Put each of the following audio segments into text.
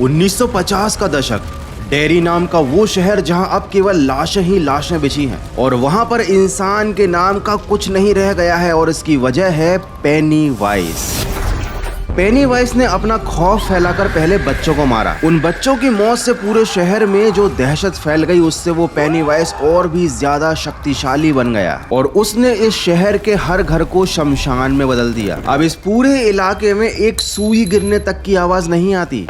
1950 का दशक, डेरी नाम का वो शहर जहां अब केवल लाशें ही लाशें बिछी हैं और वहां पर इंसान के नाम का कुछ नहीं रह गया है और इसकी वजह है पेनीवाइज। पेनीवाइज ने अपना खौफ फैलाकर पहले बच्चों को मारा। उन बच्चों की मौत से पूरे शहर में जो दहशत फैल गई, उससे वो पेनीवाइज और भी ज्यादा शक्तिशाली बन गया और उसने इस शहर के हर घर को शमशान में बदल दिया। अब इस पूरे इलाके में एक सुई गिरने तक की आवाज नहीं आती,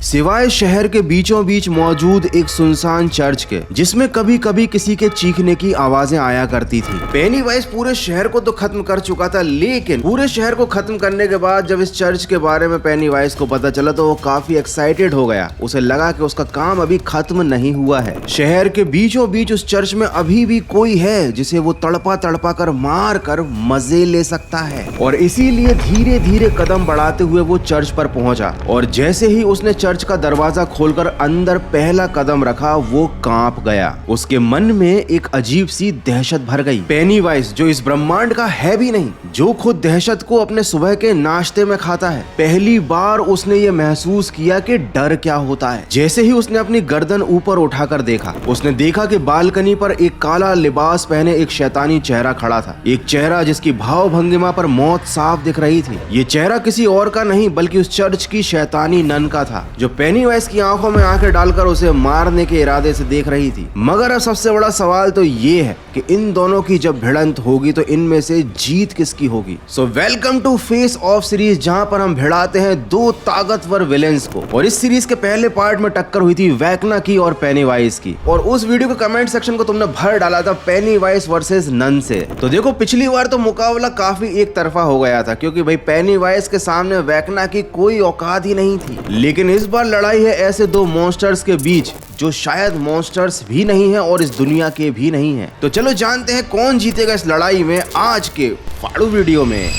सिवाय शहर के बीचों बीच मौजूद एक सुनसान चर्च के, जिसमें कभी कभी किसी के चीखने की आवाजें आया करती थी। पेनीवाइज पूरे शहर को तो खत्म कर चुका था, लेकिन पूरे शहर को खत्म करने के बाद जब इस चर्च के बारे में पेनीवाइज को पता चला तो वो काफी एक्साइटेड हो गया। उसे लगा कि उसका काम अभी खत्म नहीं हुआ है। शहर के बीचों बीच उस चर्च में अभी भी कोई है जिसे वो तड़पा तड़पा कर मार कर मजे ले सकता है और इसीलिए धीरे धीरे कदम बढ़ाते हुए वो चर्च पर पहुंचा और जैसे ही उसने चर्च का दरवाजा खोलकर अंदर पहला कदम रखा, वो कांप गया। उसके मन में एक अजीब सी दहशत भर गई। पेनीवाइज, जो इस ब्रह्मांड का है भी नहीं, जो खुद दहशत को अपने सुबह के नाश्ते में खाता है, पहली बार उसने ये महसूस किया कि डर क्या होता है। जैसे ही उसने अपनी गर्दन ऊपर उठाकर देखा, उसने देखा कि बालकनी पर एक काला लिबास पहने एक शैतानी चेहरा खड़ा था। एक चेहरा जिसकी भाव भंगिमा पर मौत साफ दिख रही थी। ये चेहरा किसी और का नहीं बल्कि उस चर्च की शैतानी नन का था, जो पेनीवाइज की आंखों में आंखें डालकर उसे मारने के इरादे से देख रही थी। मगर अब सबसे बड़ा सवाल तो ये है कि इन दोनों की जब भिड़ंत होगी तो इनमें से जीत किसकी होगी। So welcome to face off series, जहां पर हम भिड़ाते हैं दो ताकतवर विलेंस को। और इस सीरीज के पहले पार्ट में टक्कर हुई थी वैक्ना की और पेनीवाइज की, और उस वीडियो के कमेंट सेक्शन को तुमने भर डाला था पेनीवाइज वर्सेस नन से। तो देखो, पिछली बार तो मुकाबला काफी एक तरफा हो गया था क्योंकि भाई पेनीवाइज के सामने वैक्ना की कोई औकात ही नहीं थी। लेकिन इस बार लड़ाई है ऐसे दो मॉन्स्टर्स के बीच जो शायद मॉन्स्टर्स भी नहीं है और इस दुनिया के भी नहीं है। तो चलो जानते हैं कौन जीतेगा इस लड़ाई में आज के फाड़ू वीडियो में।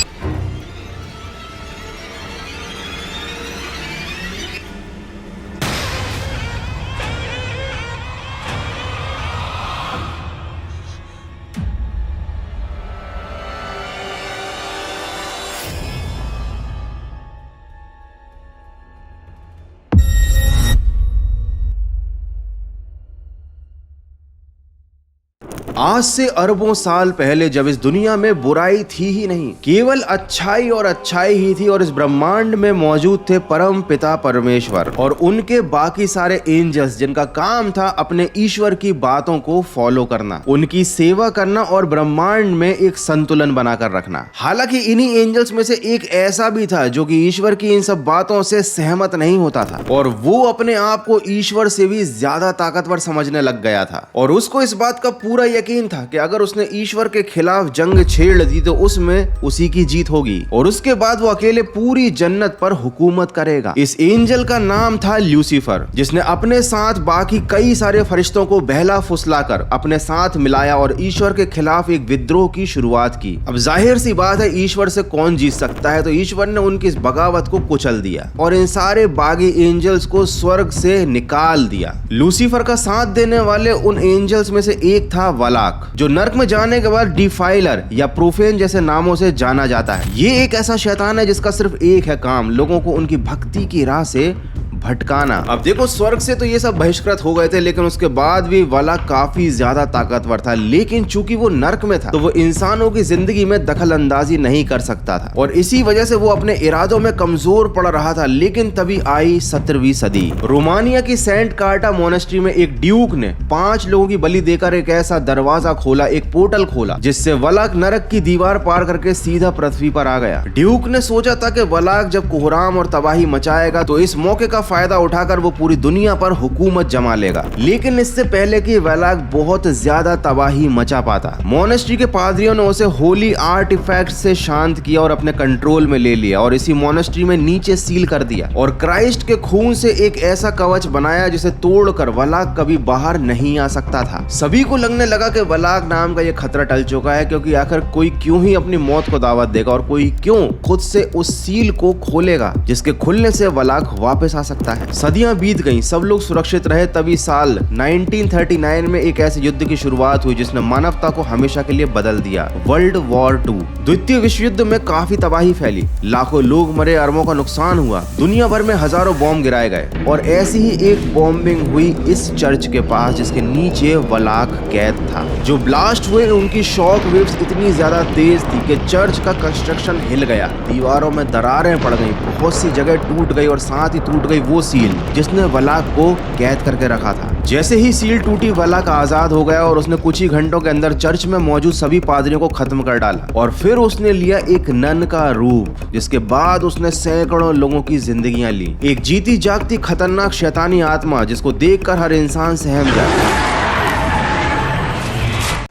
आज से अरबों साल पहले जब इस दुनिया में बुराई थी ही नहीं, केवल अच्छाई और अच्छाई ही थी और इस ब्रह्मांड में मौजूद थे परम पिता परमेश्वर और उनके बाकी सारे एंजल्स, जिनका काम था अपने ईश्वर की बातों को फॉलो करना, उनकी सेवा करना और ब्रह्मांड में एक संतुलन बनाकर रखना। हालांकि इन्हीं एंजल्स में से एक ऐसा भी था जो कि ईश्वर की इन सब बातों से सहमत नहीं होता था और वो अपने आप को ईश्वर से भी ज्यादा ताकतवर समझने लग गया था और उसको इस बात का पूरा यकीन था कि अगर उसने ईश्वर के खिलाफ जंग छेड़ दी तो उसमें उसी की जीत होगी और उसके बाद वो अकेले पूरी जन्नत पर हुकूमत करेगा। इस एंजल का नाम था ल्यूसीफर, जिसने अपने साथ बाकी कई सारे फरिश्तों को बहला फुसलाकर अपने साथ मिलाया और ईश्वर के खिलाफ एक विद्रोह की शुरुआत की। अब जाहिर सी बात है, ईश्वर से कौन जीत सकता है, तो ईश्वर ने उनकी इस बगावत को कुचल दिया और इन सारे बागी एंजल्स को स्वर्ग से निकाल दिया। लूसीफर का साथ देने वाले उन एंजल्स में से एक था वलाक, जो नर्क में जाने के बाद डिफाइलर या प्रोफेन जैसे नामों से जाना जाता है। ये एक ऐसा शैतान है जिसका सिर्फ एक है काम, लोगों को उनकी भक्ति की राह से भटकाना। अब देखो, स्वर्ग से तो ये सब बहिष्कृत हो गए थे, लेकिन उसके बाद भी वलाक काफी ज्यादा ताकतवर था। लेकिन चूंकि वो नर्क में था तो वो इंसानों की जिंदगी में दखल अंदाजी नहीं कर सकता था और इसी वजह से वो अपने इरादों में कमजोर पड़ रहा था। लेकिन तभी आई 17वीं सदी। रोमानिया की सेंट कार्टा मोनेस्ट्री में एक ड्यूक ने 5 लोगों की बलि देकर एक ऐसा दरवाजा खोला, एक पोर्टल खोला, जिससे वलाक नरक की दीवार पार करके सीधा पृथ्वी पर आ गया। ड्यूक ने सोचा था कि वलाक जब कोहराम और तबाही मचाएगा तो इस मौके का फायदा उठाकर वो पूरी दुनिया पर हुकूमत जमा लेगा। लेकिन इससे पहले कि वलाक बहुत ज्यादा तबाही मचा पाता, मोनेस्ट्री के पादरियों ने उसे होली आर्टिफैक्ट से शांत किया और अपने कंट्रोल में ले लिया और इसी मोनेस्ट्री में नीचे सील कर दिया और क्राइस्ट के खून से एक ऐसा कवच बनाया जिसे तोड़कर वलाक कभी बाहर नहीं आ सकता था। सभी को लगने लगा कि वलाक नाम का ये खतरा टल चुका है, क्योंकि आखिर कोई क्यों ही अपनी मौत को दावत देगा और कोई क्यों खुद से उस सील को खोलेगा जिसके खुलने से वलाक वापस आ सकता सकता है। सदियां बीत गईं, सब लोग सुरक्षित रहे, तभी साल 1939 में एक ऐसे युद्ध की शुरुआत हुई जिसने मानवता को हमेशा के लिए बदल दिया, वर्ल्ड वॉर 2। द्वितीय विश्व युद्ध में काफी तबाही फैली, लाखों लोग मरे, अरबों का नुकसान हुआ, दुनिया भर में हजारों बॉम्ब गिराए गए और ऐसी ही एक बॉम्बिंग हुई इस चर्च के पास जिसके नीचे वलाक कैद था। जो ब्लास्ट हुए उनकी शॉक वेव्स इतनी ज्यादा तेज थी कि चर्च का कंस्ट्रक्शन हिल गया, दीवारों में दरारें पड़ गई, बहुत सी जगह टूट गई और साथ ही टूट गई वो सील जिसने वलाक को कैद करके रखा था। जैसे ही सील टूटी, वलाक आजाद हो गया और उसने कुछ ही घंटों के अंदर चर्च में मौजूद सभी पादरियों को खत्म कर डाला और फिर उसने लिया एक नन का रूप, जिसके बाद उसने सैकड़ों लोगों की जिंदगियां ली। एक जीती जागती खतरनाक शैतानी आत्मा जिसको देखकर हर इंसान सहम जाता।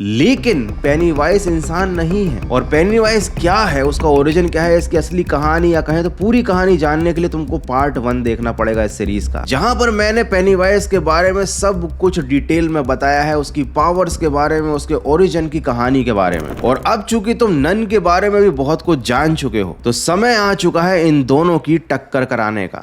लेकिन पेनीवाइज इंसान नहीं है। और पेनीवाइज क्या है, उसका ओरिजिन क्या है, इसकी असली कहानी या कहें तो पूरी कहानी जानने के लिए तुमको पार्ट 1 देखना पड़ेगा इस सीरीज का, जहां पर मैंने पेनीवाइज के बारे में सब कुछ डिटेल में बताया है, उसकी पावर्स के बारे में, उसके ओरिजिन की कहानी के बारे में। और अब चूंकि तुम नन के बारे में भी बहुत कुछ जान चुके हो, तो समय आ चुका है इन दोनों की टक्कर कराने का।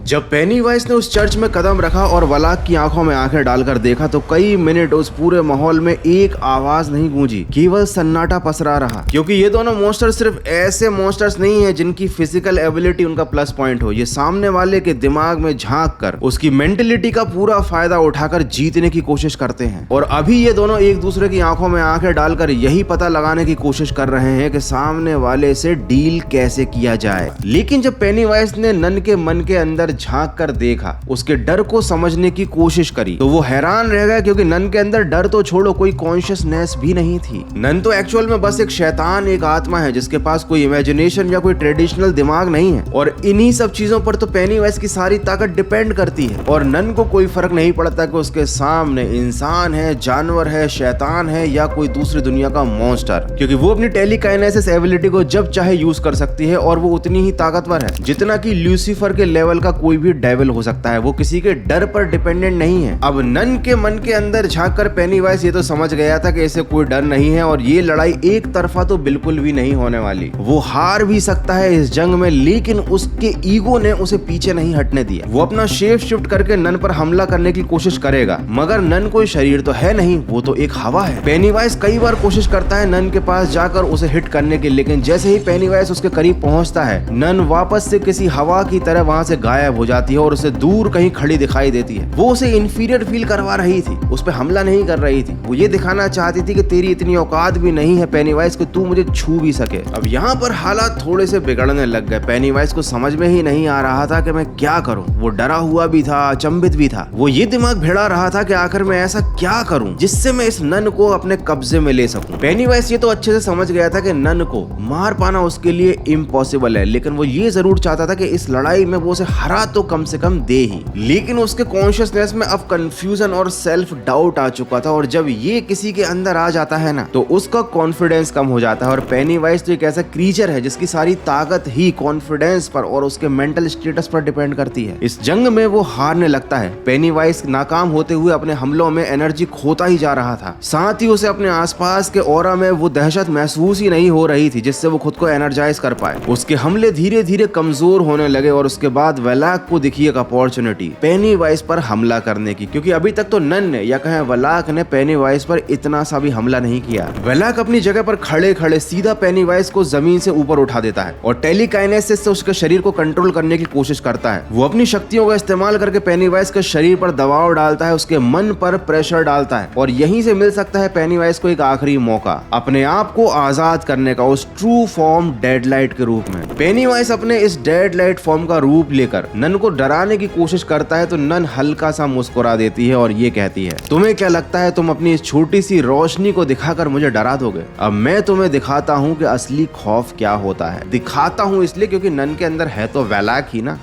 जब पेनीवाइज ने उस चर्च में कदम रखा और वलाक की आंखों में आंखें डालकर देखा, तो कई मिनट उस पूरे माहौल में एक आवाज नहीं गूंजी, केवल सन्नाटा पसरा रहा। क्योंकि ये दोनों मॉन्स्टर्स सिर्फ ऐसे मॉन्स्टर्स नहीं है जिनकी फिजिकल एबिलिटी उनका प्लस पॉइंट हो, ये सामने वाले के दिमाग में झांक कर उसकी मेंटेलिटी का पूरा फायदा उठाकर जीतने की कोशिश करते हैं। और अभी ये दोनों एक दूसरे की आंखों में आंखें डालकर यही पता लगाने की कोशिश कर रहे हैं कि सामने वाले से डील कैसे किया जाए। लेकिन जब पेनीवाइज ने नन के मन के अंदर झांक कर देखा, उसके डर को समझने की कोशिश करी, तो वो हैरान रह गया, क्योंकि नन के अंदर डर तो छोड़ो, कोई कॉन्शियसनेस भी नहीं थी। नन तो एक्चुअल में बस एक शैतान, एक आत्मा है जिसके पास कोई इमेजिनेशन या कोई ट्रेडिशनल दिमाग नहीं है। और इन्हीं सब चीजों पर तो पेनीवाइज की सारी ताकत डिपेंड करती है। और नन को कोई फर्क नहीं पड़ता कि उसके सामने इंसान है, जानवर है, शैतान है या कोई दूसरी दुनिया का मॉन्स्टर, क्योंकि वो अपनी टेलीकाइनेसिस एबिलिटी को जब चाहे यूज कर सकती है और वो उतनी ही ताकतवर है जितना कि ल्यूसीफर के लेवल का कोई भी डेविल हो सकता है। वो किसी के डर पर डिपेंडेंट नहीं है। अब नन के मन के अंदर झांककर पेनीवाइज ये तो समझ गया था कि इसे कोई डर नहीं है और ये लड़ाई एक तरफा तो बिल्कुल भी नहीं होने वाली। वो हार भी सकता है इस जंग में, लेकिन उसके ईगो ने उसे पीछे नहीं हटने दिया। वो अपना शेप शिफ्ट करके नन पर हमला करने की कोशिश करेगा, मगर नन कोई शरीर तो है नहीं, वो तो एक हवा है। पेनीवाइज कई बार कोशिश करता है नन के पास जाकर उसे हिट करने की, लेकिन जैसे ही पेनीवाइज उसके करीब पहुंचता है, नन वापस से किसी हवा की तरह वहां से गायब हो जाती है और उसे दूर कहीं खड़ी दिखाई देती है। वो उसे इंफीरियर फील करवा रही थी, उस पर हमला नहीं कर रही थी। वो ये दिखाना चाहती थी कि तेरी इतनी औकात भी नहीं है पेनीवाइज कि तू मुझे छू भी सके। अब यहाँ पर हालात थोड़े से बिगड़ने लग गए। पेनीवाइज को समझ में ही नहीं आ रहा था कि मैं क्या करूं। वो डरा हुआ भी था, अचंभित भी था। वो ये दिमाग भिड़ा रहा था कि आखिर मैं ऐसा क्या करूं जिससे मैं इस नन को अपने कब्जे में ले सकूं। पेनीवाइज ये तो अच्छे से समझ गया था कि नन को मार पाना उसके लिए इम्पॉसिबल है, लेकिन वो ये जरूर चाहता था कि इस लड़ाई में वो उसे हरा तो कम से कम दे ही। लेकिन उसके कॉन्शियसनेस में अब कंफ्यूजन और सेल्फ डाउट आ चुका था, और जब ये किसी के अंदर आ जाता है ना, तो उसका कॉन्फिडेंस कम हो जाता है। और पेनीवाइज तो एक ऐसा क्रीचर है जिसकी सारी ताकत ही कॉन्फिडेंस पर और उसके मेंटल स्टेटस पर डिपेंड करती है। इस जंग में वो हारने लगता है। पेनीवाइज नाकाम होते हुए अपने हमलों में एनर्जी खोता ही जा रहा था। साथ ही उसे अपने आसपास के ऑरा में वो दहशत महसूस ही नहीं हो रही थी जिससे वो खुद को एनर्जाइज कर पाए। उसके हमले धीरे धीरे कमजोर होने लगे और उसके बाद वलाक को दिखी एक अपॉर्चुनिटी पेनीवाइज पर हमला करने की, क्योंकि अभी तक तो नन ने या कहें वलाक ने पेनीवाइज पर इतना सा भी हमला नहीं किया। वलाक अपनी जगह पर खड़े खड़े सीधा पेनीवाइज को जमीन से ऊपर उठा देता है और टेलीकाइनेसिस से उसके शरीर को कंट्रोल करने की कोशिश करता है। वो अपनी शक्तियों का इस्तेमाल करके पेनीवाइज के शरीर पर दबाव डालता है, उसके मन पर प्रेशर डालता है, और यहीं से मिल सकता है पेनीवाइज को एक आखिरी मौका अपने आप को आजाद करने का, उस ट्रू फॉर्म डेडलाइट के रूप में। पेनीवाइज अपने इस डेडलाइट फॉर्म का रूप लेकर नन को डराने की कोशिश करता है, तो नन हल्का सा मुस्कुरा देती है और ये कहती है, तुम्हें क्या लगता है तुम अपनी इस छोटी सी रोशनी को दिखाकर मुझे डरा दोगे? अब मैं तुम्हें दिखाता हूँ कि असली खौफ क्या होता है। दिखाता हूँ इसलिए क्योंकि नन के अंदर है तो वलाक ही ना।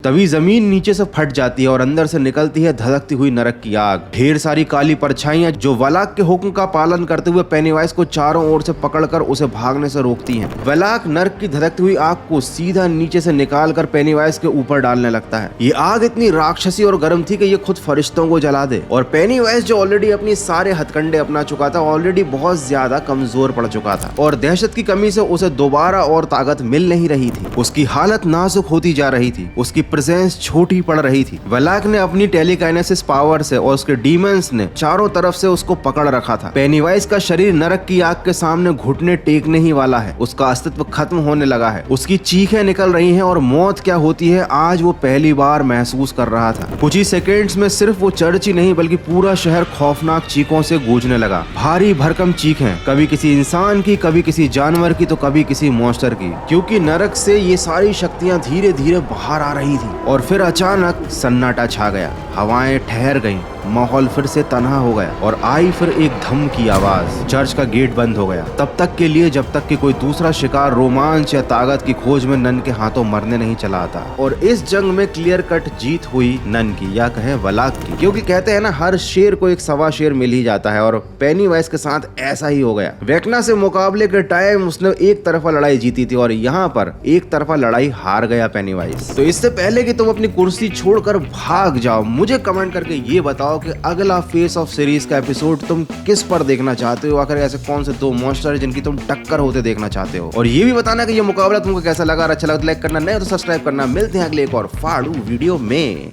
तभी जमीन नीचे से फट जाती है और अंदर से निकलती है धधकती हुई नरक की आग। ढेर सारी काली परछाइयां जो वलाक के हुक्म का पालन करते हुए पेनीवाइज को चारों ओर से पकड़कर उसे भागने से रोकती हैं। वलाक नरक की धधकती हुई आग को सीधा नीचे से निकालकर पेनीवाइज के ऊपर डालने लगता है। ये आग इतनी राक्षसी और गर्म थी कि ये खुद फरिश्तों को जला दे। और पेनीवाइज जो ऑलरेडी अपनी सारे हथकंडे अपना चुका था, ऑलरेडी बहुत ज्यादा कमजोर पड़ चुका था और दहशत की कमी से उसे दोबारा और ताकत मिल नहीं रही थी। उसकी हालत नाजुक होती जा रही थी, उसकी प्रेजेंस छोटी पड़ रही थी। वलाक ने अपनी टेलीकाइनेसिस पावर से और उसके डीमंस ने चारों तरफ से उसको पकड़ रखा था। पेनीवाइज का शरीर नरक की आग के सामने घुटने टेकने ही वाला है। उसका अस्तित्व खत्म होने लगा है। उसकी चीखें निकल रही हैं और मौत क्या होती है आज वो पहली बार महसूस कर रहा था। कुछ ही सेकेंड्स में सिर्फ वो चर्च ही नहीं बल्कि पूरा शहर खौफनाक चीखों से गूंजने लगा। भारी भरकम चीखें, कभी किसी इंसान की, कभी किसी जानवर की, तो कभी किसी मॉन्स्टर की, क्योंकि नरक से ये सारी शक्तियां धीरे धीरे बाहर आ रही थी। और फिर अचानक सन्नाटा छा गया, हवाएं ठहर गईं, माहौल फिर से तन्हा हो गया और आई फिर एक धम की आवाज। चर्च का गेट बंद हो गया, तब तक के लिए जब तक कि कोई दूसरा शिकार रोमांच या ताकत की खोज में नन के हाथों मरने नहीं चला आता। और इस जंग में क्लियर कट जीत हुई नन की, या कहे वलाक की, क्योंकि कहते हैं ना हर शेर को एक सवा शेर मिल ही जाता है और पेनीवाइज के साथ ऐसा ही हो गया। वेकना से मुकाबले के टाइम उसने एक तरफा लड़ाई जीती थी और यहाँ पर एक तरफा लड़ाई हार गया पेनीवाइज। तो इससे पहले कि तुम अपनी कुर्सी छोड़कर भाग जाओ, मुझे कमेंट करके ये बताओ कि अगला फेस ऑफ सीरीज का एपिसोड तुम किस पर देखना चाहते हो। आखिर ऐसे कौन से दो मॉन्स्टर है जिनकी तुम टक्कर होते देखना चाहते हो। और ये भी बताना कि ये मुकाबला तुमको कैसा लगा। अच्छा लगा तो लाइक करना, नहीं तो सब्सक्राइब करना। मिलते हैं अगले एक और फाड़ू वीडियो में।